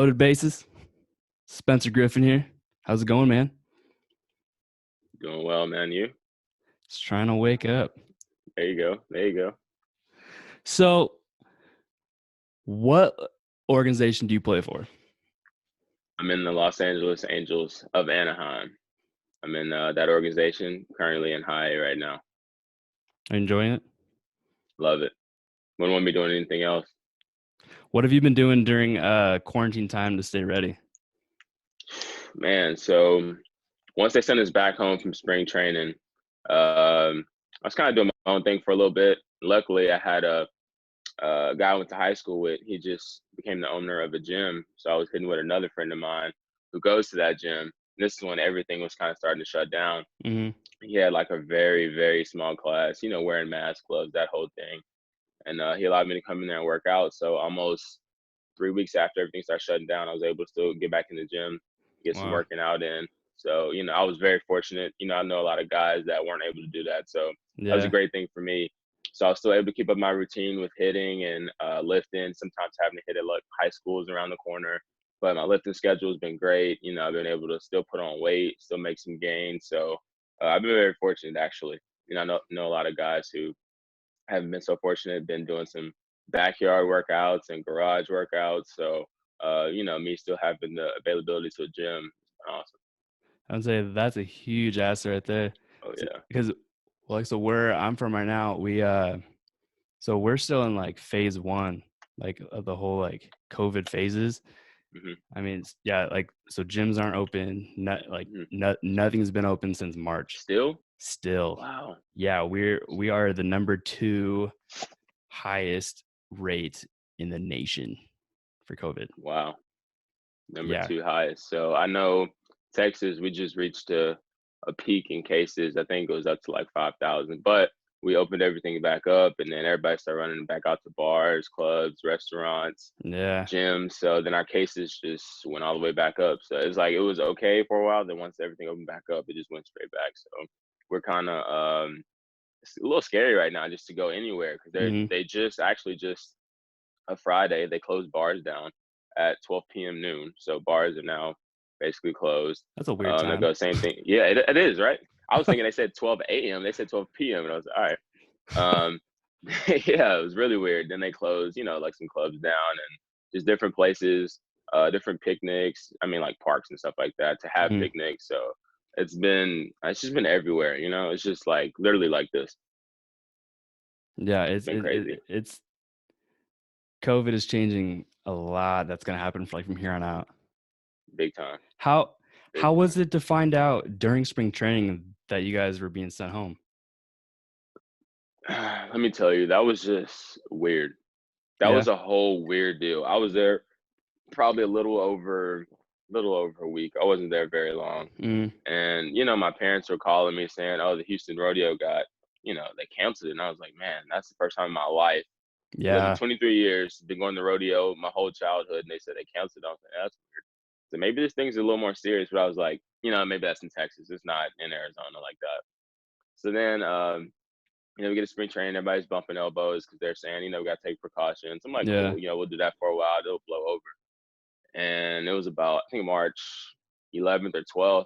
Loaded Bases. Spencer Griffin here. How's it going, man? Doing well, man. You? Just trying to wake up. There you go. There you go. So, what organization do you play for? I'm in the Los Angeles Angels of Anaheim. I'm in that organization currently in high A right now. Are you enjoying it? Love it. Wouldn't want me doing anything else. What have you been doing during quarantine time to stay ready? Man, so once they sent us back home from spring training, I was kind of doing my own thing for a little bit. Luckily, I had a guy I went to high school with. He just became the owner of a gym. So I was hitting with another friend of mine who goes to that gym. This is when everything was kind of starting to shut down. Mm-hmm. He had like a very, very small class, wearing masks, gloves, that whole thing. And he allowed me to come in there and work out. So almost 3 weeks after everything started shutting down, I was able to still get back in the gym, get some Wow. working out in. So, I was very fortunate. I know a lot of guys that weren't able to do that. So that was a Yeah. great thing for me. So I was still able to keep up my routine with hitting and lifting, sometimes having to hit at like high schools around the corner. But my lifting schedule has been great. I've been able to still put on weight, still make some gains. So I've been very fortunate, actually. I know a lot of guys who haven't been so fortunate, been doing some backyard workouts and garage workouts. So, me still having the availability to a gym is awesome. I would say that's a huge asset right there. Oh, yeah. Because so where I'm from right now, so we're still in like phase one, like of the whole like COVID phases. Hmm. I mean, so gyms aren't open. Hmm. Nothing's been open since March. Still? Still, Wow. yeah, we are the number 2 highest rate in the nation for COVID. Wow. Number Yeah, two highest. So I know Texas, we just reached a peak in cases. I think it was up to like 5,000, but we opened everything back up and then everybody started running back out to bars, clubs, restaurants, yeah, gyms. So then our cases just went all the way back up. So it's like it was okay for a while. Then once everything opened back up, it just went straight back. So we're kind of it's a little scary right now just to go anywhere because hmm they just actually just a Friday they closed bars down at 12 p.m. noon. So bars are now basically closed. that's a weird They time. go same thing. Yeah, it is right. I was thinking they said 12 a.m. They said 12 p.m. and I was like, all right. Um, yeah, it was really weird. Then they closed, like some clubs down and just different places, different picnics. I mean, like parks and stuff like that to have Mhm. picnics. So it's just been everywhere. It's just like literally like this. Yeah, It's been crazy, it's COVID is changing a lot. That's gonna happen from here on out. big time, How big how time. was it to find out during spring training that you guys were being sent home? Let me tell you, that was just weird. That Yeah. was a whole weird deal. I was there probably a little over a week. I wasn't there very long. Mm, And, my parents were calling me saying, "Oh, the Houston rodeo they canceled it." And I was like, "Man, that's the first time in my life. I lived in yeah. 23 years, been going to rodeo my whole childhood, and they said they canceled it." I was like, "That's weird." So maybe this thing's a little more serious, but I was like, maybe that's in Texas. It's not in Arizona like that. So then we get a spring training, everybody's bumping elbows because they're saying, we got to take precautions. I'm like, Yeah. cool, we'll do that for a while. It'll blow over. And it was about, I think, March 11th or 12th.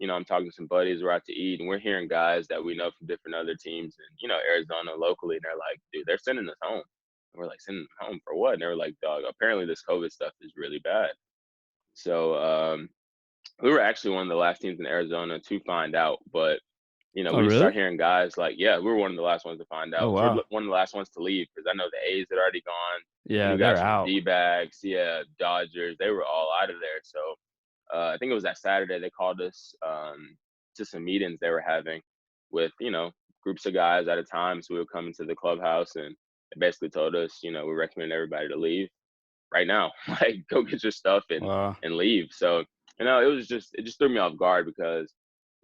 I'm talking to some buddies, we're out to eat, and we're hearing guys that we know from different other teams and, Arizona locally. And they're like, dude, they're sending us home. And we're like, sending them home for what? And they were like, dog, apparently this COVID stuff is really bad. So we were actually one of the last teams in Arizona to find out. But Oh, we just really? start hearing guys like, yeah, we were one of the last ones to find Oh, out. We're wow. one of the last ones to leave because I know the A's had already gone. I Yeah, knew they're guys from the out. D-backs, yeah, Dodgers, they were all out of there. So I think it was that Saturday they called us to some meetings they were having with, groups of guys at a time. So we would come into the clubhouse and they basically told us, we recommend everybody to leave right now. Like go get your stuff Wow. and leave. So, it just threw me off guard because,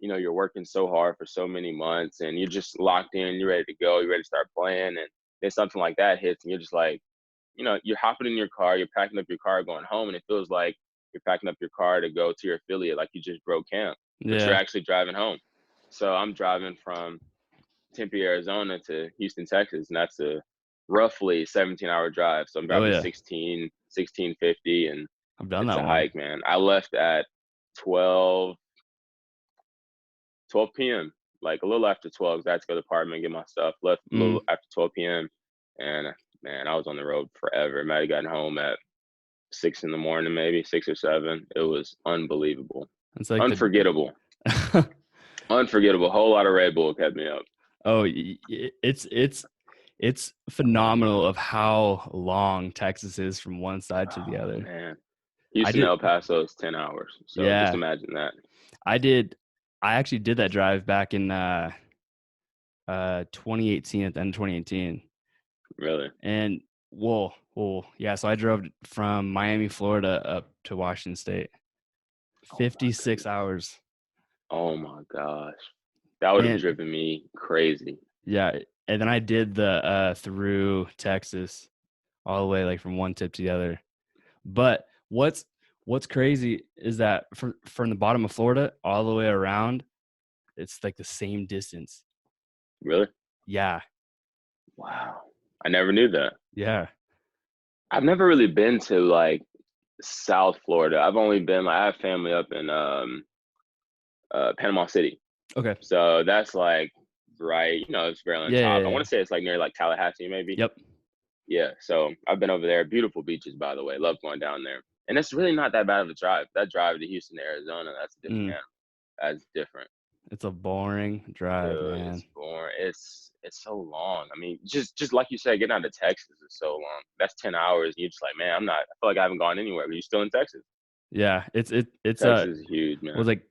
you're working so hard for so many months and you're just locked in, you're ready to go, you're ready to start playing. And then something like that hits and you're just like, you're hopping in your car, you're packing up your car going home, and it feels like you're packing up your car to go to your affiliate, like you just broke camp, but you're Yeah. actually driving home. So I'm driving from Tempe, Arizona to Houston, Texas, and that's a roughly 17-hour drive. So I'm Oh, driving yeah. 1650, and I've done It's that a one. hike, man. I left at 12 p.m., like a little after 12, 'cause I had to go to the apartment, get my stuff. Left a Mm. little after 12 p.m. And man, I was on the road forever. Might have gotten home at 6 in the morning, maybe 6 or 7. It was unbelievable, It's like the unforgettable, unforgettable. Whole lot of Red Bull kept me up. oh, it's phenomenal of how long Texas is from one side to the Oh other. man, I Houston to did, El Paso is 10 hours. So just yeah, imagine that. I did. I actually did that drive back in 2018 at the end of 2018, Really. and yeah. So I drove from Miami, Florida, up to Washington State, Oh my 56 goodness. hours, Oh my gosh. That would have and driven me crazy. yeah, and then I did the through Texas all the way like from one tip to the other. But what's crazy is that from the bottom of Florida all the way around, it's like the same distance. Really? Yeah, Wow. I never knew that. yeah, I've never really been to like South Florida. I've only been like I have family up in Panama City. okay, So that's like right, it's very on yeah, top. yeah, I want yeah. to say it's like near like Tallahassee, maybe. Yep. Yeah. So I've been over there. Beautiful beaches, by the way. Love going down there. And it's really not that bad of a drive. That drive to Houston to Arizona, that's a different Mm, animal. That's different. it's a boring drive, Dude, man. it's boring. It's so long. I mean, just like you said, getting out of Texas is so long. That's 10 hours. And you're just like, man, I'm not. I feel like I haven't gone anywhere, but you're still in Texas. Yeah, it's Texas is huge, was man. like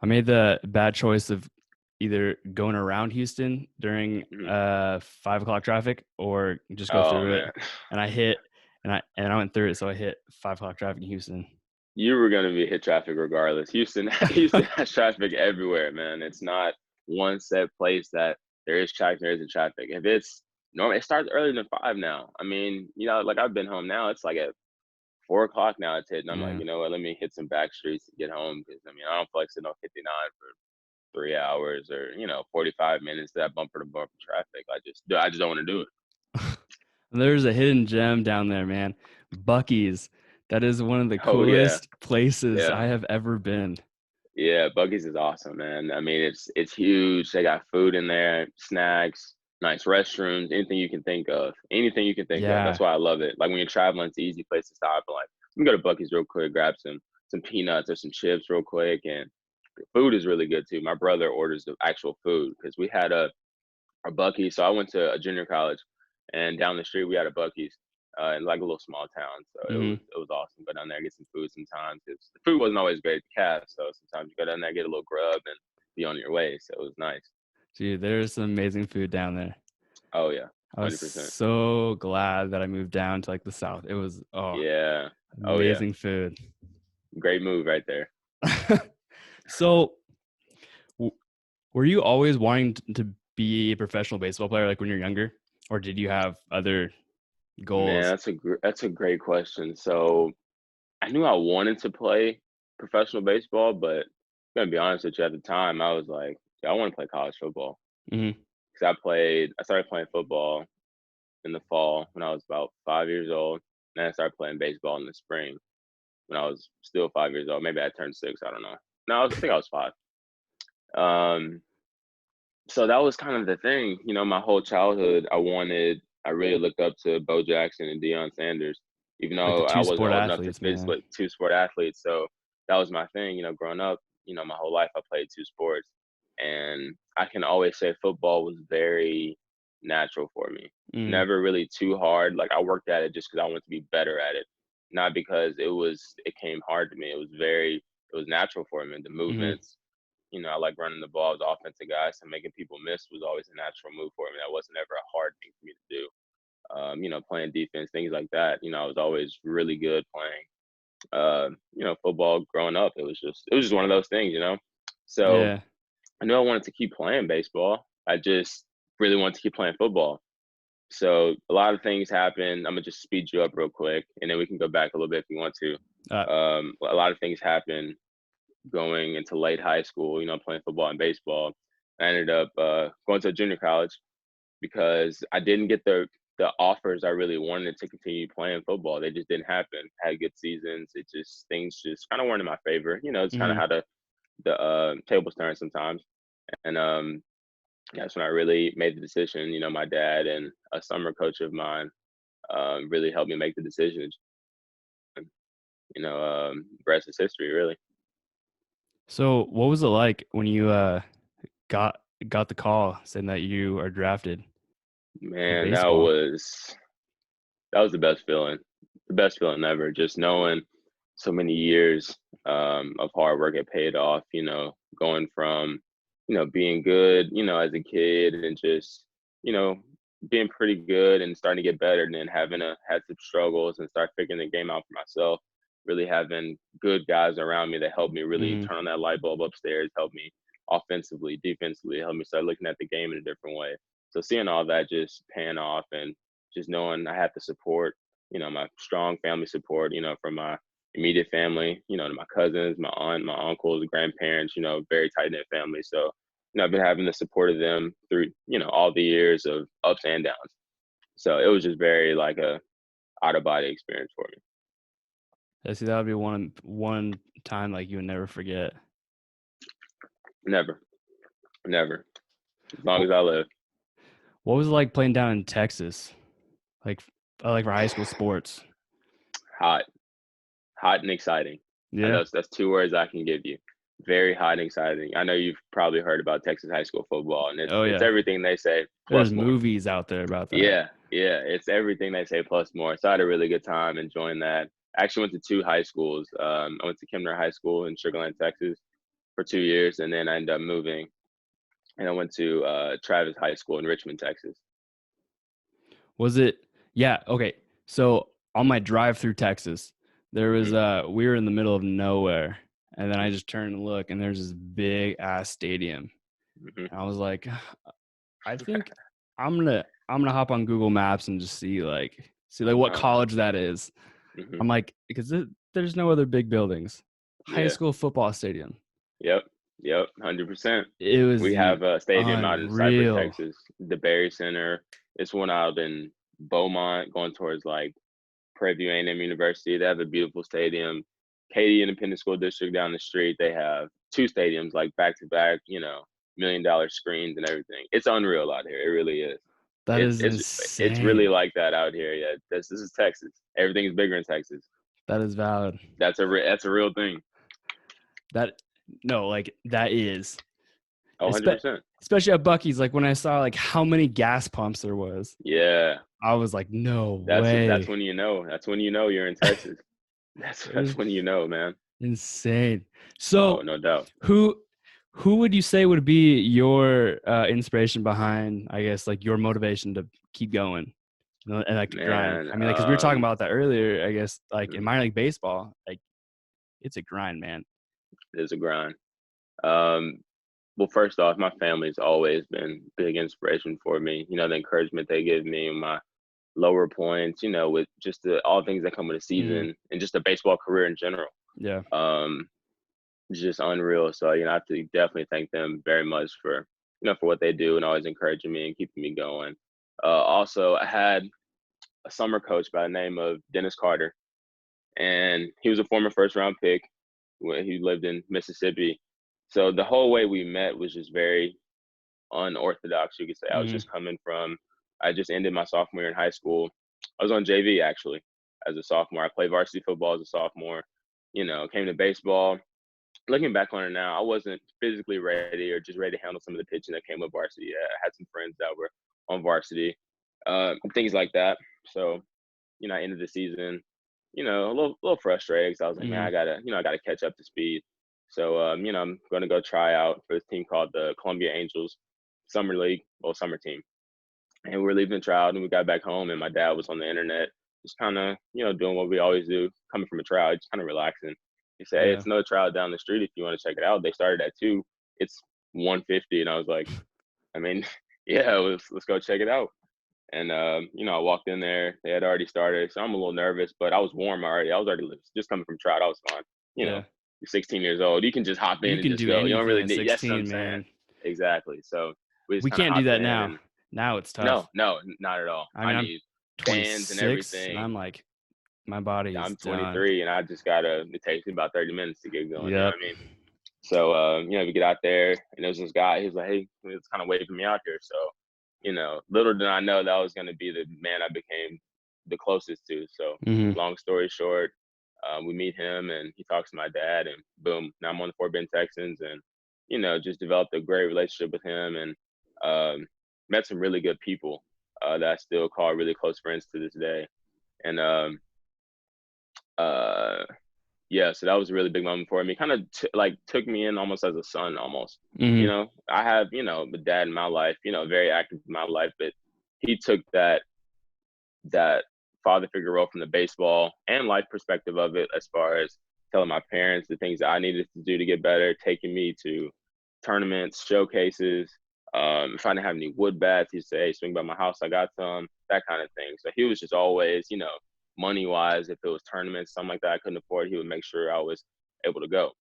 I made the bad choice of either going around Houston during Mhm. 5 o'clock traffic or just go Oh through it. man, And I hit and I went through it, so I hit 5 o'clock traffic in Houston. you were gonna be hit traffic regardless. Houston, Houston has traffic everywhere, man. It's not one set place that there is traffic, there isn't traffic. If it's normal, it starts earlier than 5 now. I mean, like I've been home now. It's like at 4 o'clock now. It's hitting. I'm like, Yeah. you know what? Let me hit some back streets to get home because I mean, I don't feel like sitting on 59 for 3 hours or 45 minutes that bumper to bumper traffic. I just don't want to do it. There's a hidden gem down there, man. Bucky's. That is one of the Oh yeah, coolest places yeah. I have ever been. Yeah, Buc-ee's is awesome, man. I mean, it's huge. They got food in there, snacks, nice restrooms, anything you can think of. Anything you can think of. That's Yeah. why I love it. Like when you're traveling, it's an easy place to stop. And like, let me go to Buc-ee's real quick, grab some peanuts or some chips real quick, and the food is really good too. My brother orders the actual food because we had a Buc-ee's. So I went to a junior college, and down the street we had a Buc-ee's in like a little small town. So it Hmm. was it was awesome. Go down there, get some food sometimes because the food wasn't always great at the cab. So sometimes you go down there, get a little grub, and be on your way. So it was nice. Dude, there's some amazing food down there. Oh yeah, I was 100%. so glad that I moved down to like the south. It was Yeah. Oh yeah. amazing food. Great move right there. So, w- were you always wanting to be a professional baseball player like when you're younger, or did you have other Man, goals? that's a great question. So I knew I wanted to play professional baseball, but I'm gonna be honest with you, at the time I was like, yeah, I want to play college football. Hmm. Because I started playing football in the fall when I was about 5 years old. And then I started playing baseball in the spring when I was still 5 years old. Maybe I turned 6. I don't know. No, I think I was 5. Um, so that was kind of the thing. My whole childhood, I really looked up to Bo Jackson and Deion Sanders, even Like the though I two wasn't sport old enough to athletes, man. physically two sport athletes. So that was my thing. Growing up, my whole life I played two sports, and I can always say football was very natural for me. Mm, Never really too hard. Like I worked at it just because I wanted to be better at it, not because it came hard to me. It was natural for me. The hmm. movements, I like running the ball as offensive guy, so making people miss was always a natural move for me. That wasn't ever a hard thing for me to do. Playing defense, things like that. I was always really good playing. Football growing up. It was just one of those things. So Yeah. I knew I wanted to keep playing baseball. I just really wanted to keep playing football. So a lot of things happened. I'm gonna just speed you up real quick, and then we can go back a little bit if you want to. Uh, A lot of things happened going into late high school, playing football and baseball. I ended up going to a junior college because I didn't get the the offers I really wanted to continue playing football, they just didn't happen. Had good seasons. It just things just kind of weren't in my favor. It's kind of Mhm. how the tables turn sometimes. And that's when I really made the decision. My dad and a summer coach of mine really helped me make the decision. Rest is history, really. So, what was it like when you got got the call saying that you are drafted for Man, that baseball? was that was the best feeling ever. Just knowing so many years of hard work had paid off. Going from being good, as a kid, and just you know being pretty good and starting to get better, and then having had some struggles and start figuring the game out for myself. Really having good guys around me that helped me really Mhm. turn on that light bulb upstairs, helped me offensively, defensively, helped me start looking at the game in a different way. So seeing all that just paying off and just knowing I had the support, my strong family support, from my immediate family, to my cousins, my aunt, my uncles, grandparents, very tight knit family. So, I've been having the support of them through, all the years of ups and downs. So it was just very like a out of body experience for me. Yeah, see, that would be one time like you would never forget. Never, never, as long What as I live. what was it like playing down in Texas? Like like for high school sports? Hot, hot and exciting. I Yeah. know that's two words I can give you. Very hot and exciting. I know you've probably heard about Texas high school football, and it's Oh it's yeah. everything they say There's plus more. movies out there about that. Yeah, yeah, it's everything they say plus more. So I had a really good time enjoying that. I actually went to two high schools. I went to Kimner High School in Sugar Land, Texas, for 2 years, and then I ended up moving, and I went to Travis High School in Richmond, Texas. Was it Yeah, okay. So on my drive through Texas, there was Hmm. we were in the middle of nowhere, and then I just turned and look and there's this big ass stadium. Hmm. And I was like, I think I'm gonna hop on Google Maps and just see like what Uh, college that is. hmm. I'm like, because there's no other big buildings. High Yeah. school football stadium. Yep. Yep. 100%. It was We have a stadium out in Cypress, unreal. Texas, the Barry Center. It's one out in Beaumont, going towards like Prairie View A&M University. They have a beautiful stadium. Katy Independent School District down the street. They have two stadiums like back to back. $1 million screens and everything. It's unreal out here. It really is. That It's is it's it's really insane. like that out here. Yeah, this is Texas. Everything is bigger in Texas. That is valid. That's a real thing. That no, like that is. Oh, Espe 100%. Especially at Buc-ee's, like, when I saw, like, how many gas pumps there was, Yeah, I was like, "No that's way." when you know. That's when you know you're in Texas. That's It that's was when you know, man. insane. Oh, So, no doubt. who who would you say would be your, inspiration behind, I guess, like, your motivation to keep going, like, to grind? Man, I mean, like, 'cause we were talking about that earlier, I guess, like, in minor league baseball, like, it's a grind, man. it is a grind. Um, well, first off, my family's always been big inspiration for me. The encouragement they give me in my lower points, with just all things that come with a Mhm. season and just a baseball career in general. Yeah. Um, it's just unreal. So, I have to definitely thank them very much for what they do and always encouraging me and keeping me going. Also, I had a summer coach by the name of Dennis Carter, and he was a former first round pick when he lived in Mississippi. So the whole way we met was just very unorthodox, you could say. Mhm. I just ended my sophomore year in high school. I was on JV actually as a sophomore. I played varsity football as a sophomore. Came to baseball. Looking back on it now, I wasn't physically ready or just ready to handle some of the pitching that came with varsity. I had some friends that were on varsity, things like that. So, I ended the season, a little frustrated because I was like, man, Mhm. I gotta catch up to speed. So, I'm going to go try out for this team called the Columbia Angels Summer League, or summer team. And we were leaving the tryout, and we got back home, and my dad was on the internet, just kind of, doing what we always do, coming from a tryout, just kind of relaxing. He said, hey, Yeah. it's another tryout down the street if you want to check it out. They started at 2. It's 150, and I was like, I mean, yeah, let's go check it out. And I walked in there. They had already started, so I'm a little nervous, but I was warm already. I was already just coming from tryout. I was fine. Yeah. You're 16 years old. You can just hop You in and can just do go. You don't anything really at need. That's what I'm 16, saying. man. Exactly. So we just We kind of can't do hopped that in, now. and Now it's no, tough. no, not at all. I I mean, need bands and 26, and everything. I'm like, my body is I'm done. 23, and I just gotta. It takes me about 30 minutes to get going. You know Yep. what I mean? So, we get out there, and there's this guy. He's like, "Hey," he was kind of waving me out here. So, little did I know that was going to be the man I became the closest to. So, Mhm. long story short, we meet him, and he talks to my dad, and boom, now I'm on the Fort Bend Texans, and just developed a great relationship with him, and met some really good people that I still call really close friends to this day. And uh, yeah, so that was a really big moment for me. Kind of took me in almost as a son, almost. Mhm. I have a dad in my life, very active in my life, but he took that father figure role from the baseball and life perspective of it, as far as telling my parents the things that I needed to do to get better, taking me to tournaments, showcases. If I didn't have any wood bats, he'd say, "Hey, swing by my house, I got some," that kind of thing. So he was just always, money wise, if it was tournaments, something like that I couldn't afford, he would make sure I was able to go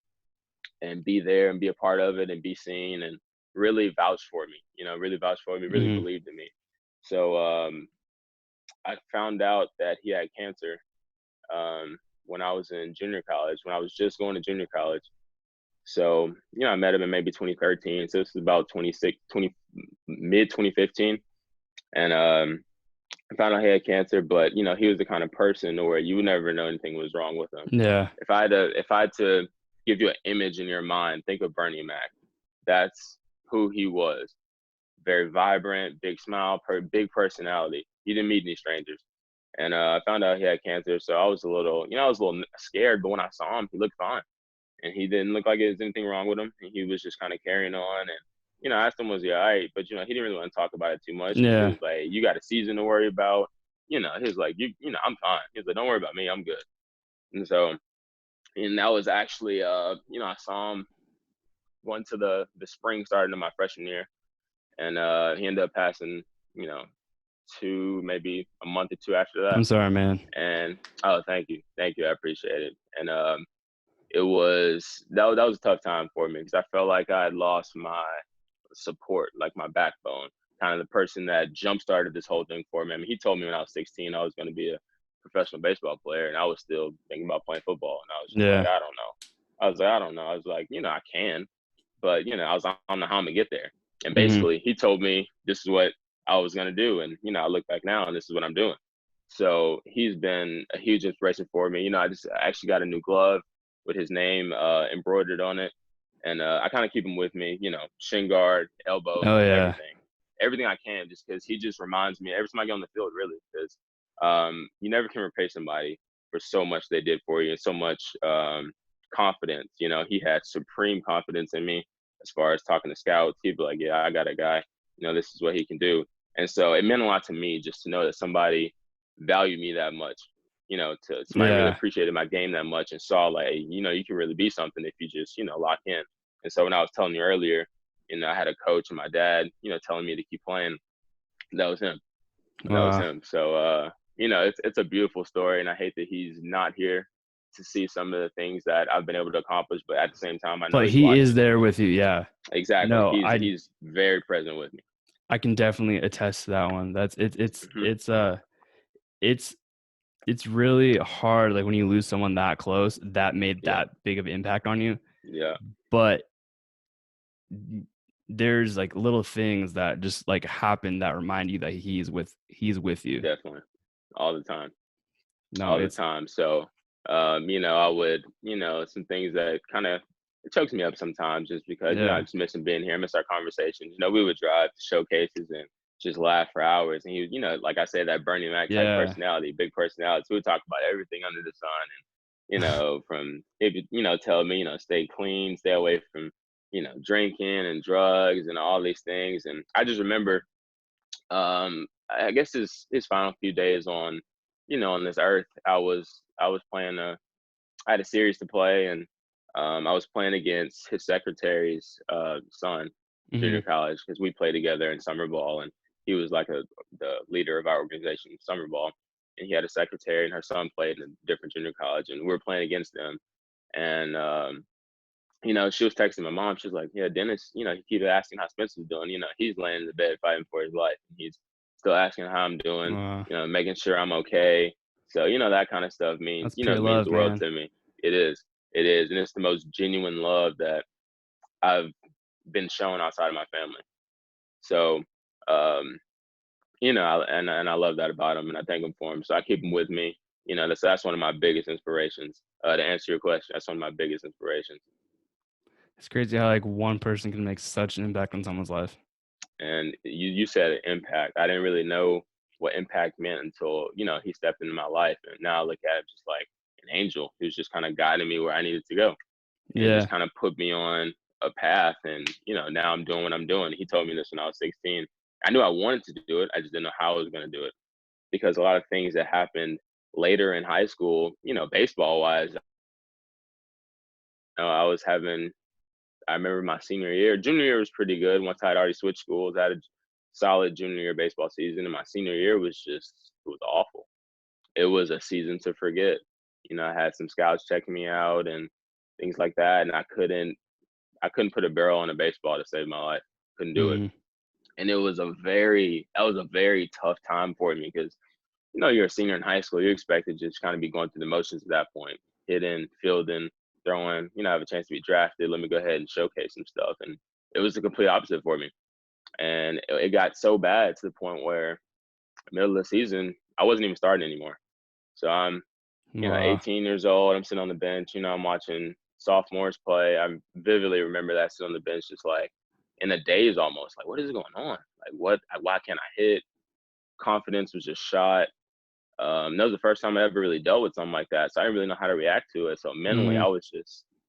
and be there and be a part of it and be seen and really vouch for me, really vouch for me, really Mhm. believed in me. So I found out that he had cancer when I was in junior college, when I was just going to junior college. So, I met him in maybe 2013. So this is about 26, 20, mid 2015. And I found out he had cancer, but he was the kind of person where you would never know anything was wrong with him. Yeah. If I had to give you an image in your mind, think of Bernie Mac. That's who he was. Very vibrant, big smile, big personality. He didn't meet any strangers. And I found out he had cancer, so I was a little scared. But when I saw him, he looked fine, and he didn't look like there was anything wrong with him. And he was just kind of carrying on. And I asked him, was he all right? But he didn't really want to talk about it too much because he Yeah. was like, "You got a season to worry about." He was like, I'm fine." He was like, "Don't worry about me, I'm good." And so, and that was actually, I saw him going to the spring starting of my freshman year, and he ended up passing, you know, maybe a month or two after that. I'm sorry, man. And oh, thank you, I appreciate it. And it was that was a tough time for me because I felt like I had lost my support, like my backbone, kind of the person that jump started this whole thing for me. I mean, he told me when I was 16 I was going to be a professional baseball player, and I was still thinking about playing football, and I was just like, Yeah. I don't know. I don't know. I was like, I can, but I don't know how I'm gonna get there. And Mhm. basically, he told me this is what I was gonna do, and I look back now, and this is what I'm doing. So he's been a huge inspiration for me. I actually got a new glove with his name embroidered on it, and I kind of keep him with me. Shin guard, elbow, Oh yeah. everything I can, just because he just reminds me every time I get on the field, really, because you never can repay somebody for so much they did for you and so much confidence. He had supreme confidence in me as far as talking to scouts. He'd be like, "Yeah, I got a guy. This is what he can do." And so it meant a lot to me just to know that somebody valued me that much. To somebody really Yeah. appreciated my game that much and saw like, you can really be something if you just, lock in. And so when I was telling you earlier, I had a coach and my dad, telling me to keep playing. That was him. That was Wow. him. So it's a beautiful story, and I hate that he's not here to see some of the things that I've been able to accomplish. But at the same time, I know But he's he is watching. there with you. Yeah. Exactly. No, He's very present with me. I can definitely attest to that one. That's Hmm. it's it's really hard, like when you lose someone that close that made Yeah. that big of an impact on you. Yeah. But there's like little things that just like happen that remind you that he's with you. Definitely. All the time. No, All the it's time. So, I would, some things that kind of it chokes me up sometimes just because, I yeah. just miss him being here, I miss our conversations. We would drive to showcases and just laugh for hours. And he was, like I said, that Bernie Mac type Yeah. personality, big personality. So we would talk about everything under the sun. And, from, if tell me, stay clean, stay away from, drinking and drugs and all these things. And I just remember I guess his final few days on on this earth, I was playing I had a series to play, and I was playing against his secretary's son, junior Mhm. college, because we played together in summer ball, and he was like the leader of our organization in summer ball, and he had a secretary, and her son played in a different junior college, and we were playing against them. And she was texting my mom. She was like, "Yeah, Dennis, he keeps asking how Spencer's doing. He's laying in the bed fighting for his life, and he's still asking how I'm doing, making sure I'm okay. So, that kind of stuff means, That's pure means love, the world man. to me. It is. It is. And it's the most genuine love that I've been shown outside of my family. So, um, and I love that about him, and I thank him for him. So I keep him with me. That's one of my biggest inspirations. To answer your question, that's one of my biggest inspirations. It's crazy how like one person can make such an impact on someone's life. And you said impact. I didn't really know what impact meant until he stepped into my life, and now I look at him just like an angel who's just kind of guiding me where I needed to go, and Yeah. just kind of put me on a path. And now I'm doing what I'm doing. He told me this when I was 16. I knew I wanted to do it. I just didn't know how I was going to do it, because a lot of things that happened later in high school, baseball wise, I was having. I remember my senior year. Junior year was pretty good. Once I had already switched schools, I had a solid junior year baseball season, and my senior year was it was awful. It was a season to forget. I had some scouts checking me out and things like that, and I couldn't put a barrel on a baseball to save my life. Couldn't do it. Mm-hmm. And that was a very tough time for me, because you're a senior in high school. You're expected to just kind of be going through the motions at that point, hitting, fielding, throwing. Have a chance to be drafted. Let me go ahead and showcase some stuff. And it was the complete opposite for me. And it got so bad to the point where middle of the season, I wasn't even starting anymore. So I'm, Wow. 18 years old. I'm sitting on the bench. I'm watching sophomores play. I vividly remember that, sitting on the bench, just like in a daze almost. Like, what is going on? Like, what? Why can't I hit? Confidence was just shot. That was the first time I ever really dealt with something like that. So I didn't really know how to react to it. So mentally, Mm-hmm.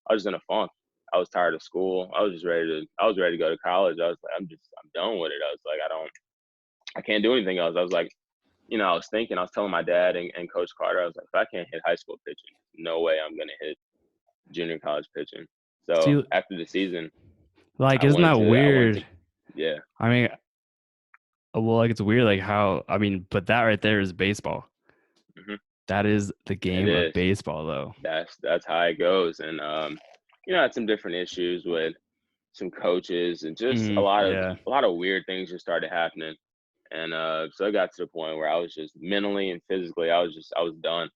I was in a funk. I was tired of school. I was ready to go to college. I was like, I'm done with it. I was like, I can't do anything else. I was like, I was telling my dad and Coach Carter, I was like, if I can't hit high school pitching, no way I'm going to hit junior college pitching. So See, after the season, like, I isn't wanted that to, I wanted to, weird? yeah, I mean, well, like it's weird, like how but that right there is baseball. hmm That is the it game of is. baseball, though. That's how it goes. And I had some different issues with some coaches, and just a Mm, lot of yeah. a lot of weird things just started happening. And so it got to the point where I was just mentally and physically, I was done.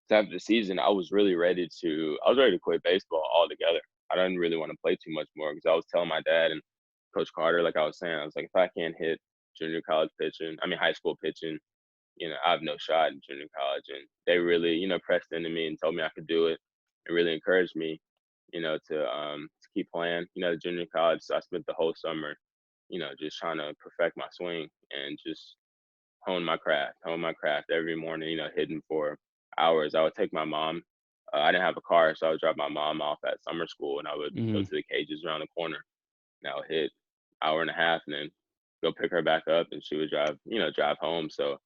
So after the season, I was ready to quit baseball altogether. I didn't really want to play too much more, because I was telling my dad and Coach Carter, like I was saying, I was like, if I can't hit junior college pitching, I mean high school pitching, I have no shot in junior college. And they really, pressed into me and told me I could do it, and really encouraged me, to keep playing, the junior college. So I spent the whole summer, just trying to perfect my swing, and just hone my craft every morning, hitting for hours. I would take my mom. I didn't have a car, so I would drop my mom off at summer school, and I would go Mm-hmm. to the cages around the corner. And I would hit hour and a half, and then go pick her back up, and she would drive home. So,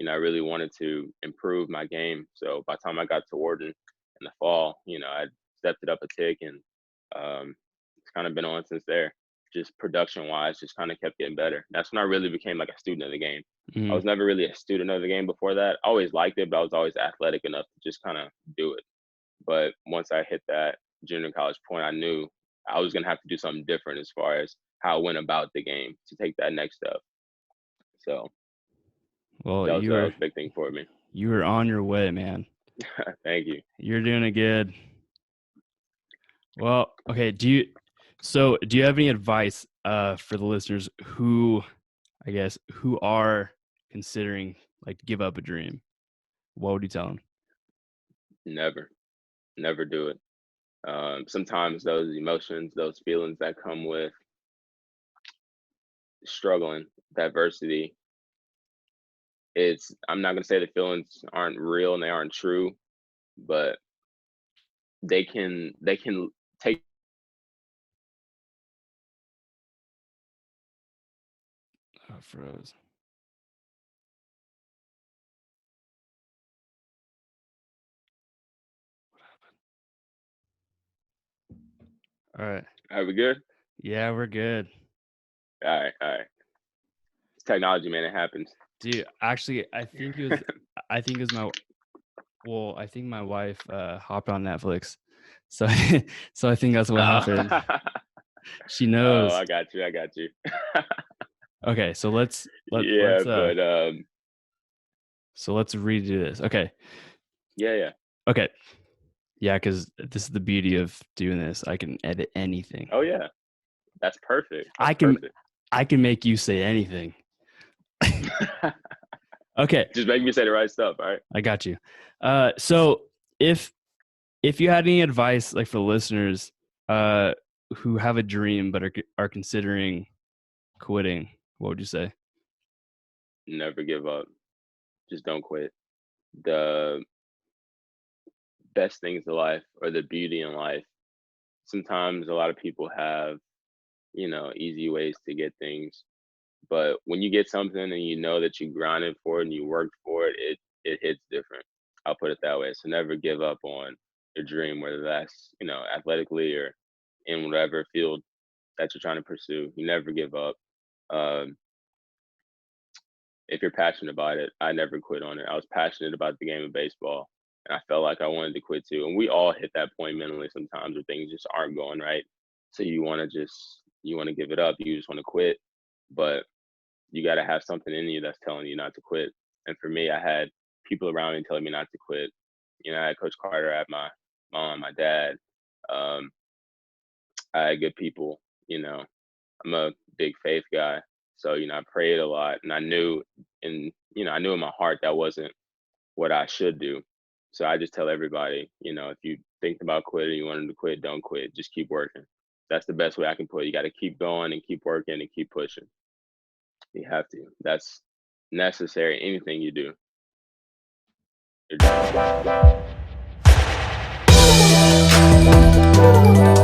I really wanted to improve my game. So by the time I got to Warden in the fall, I stepped it up a tick, and it's kind of been on since there. Just production wise, just kind of kept getting better. That's when I really became like a student of the game. I Mm-hmm. was never really a student of the game before that. I always liked it, but I was always athletic enough to just kind of do it. But once I hit that junior college point, I knew I was gonna have to do something different as far as how I went about the game to take that next step. So Well, that was a big thing for me. you were on your way, man. Thank you. You're doing it good. Well, okay. Do you have any advice for the listeners who, I guess, who are considering like to give up a dream? What would you tell them? Never, never do it. Sometimes those emotions, those feelings that come with struggling, diversity, I'm not gonna say the feelings aren't real and they aren't true, but they can take. Oh, froze. All right. Are we good? Yeah, we're good. All right, all right. It's technology, man. It happens. Dude, actually, I think it was I think my wife hopped on Netflix. So so I think that's what Oh, happened. She oh, knows. I got you. I got you. Okay, so let's Yeah, but so let's redo this. Okay. yeah. Okay. Yeah, because this is the beauty of doing this. I can edit anything. Oh yeah, that's perfect. I That's can perfect. I can make you say anything. Okay, Just make me say the right stuff. All right. I got you. So if you had any advice like for the listeners who have a dream but are considering quitting, what would you say? Never give up. Just don't quit. The best things in life or the beauty in life. Sometimes a lot of people have, easy ways to get things. But when you get something and you know that you grinded for it and you worked for it, it hits different. I'll put it that way. So never give up on your dream, whether that's, athletically or in whatever field that you're trying to pursue. You never give up. Um, if you're passionate about it, I never quit on it. I was passionate about the game of baseball and I felt like I wanted to quit too. And we all hit that point mentally sometimes where things just aren't going right. So you want to give it up. You just want to quit. But you got to have something in you that's telling you not to quit. And for me, I had people around me telling me not to quit. I had Coach Carter, I had my mom, my dad. Um, I had good people. I'm a big faith guy, so I prayed a lot, and I knew in my heart that wasn't what I should do. So I just tell everybody, if you think about quitting, you wanted to quit, don't quit. Just keep working. That's the best way I can put it. You got to keep going and keep working and keep pushing. You have to. That's necessary. Anything you do, your dream.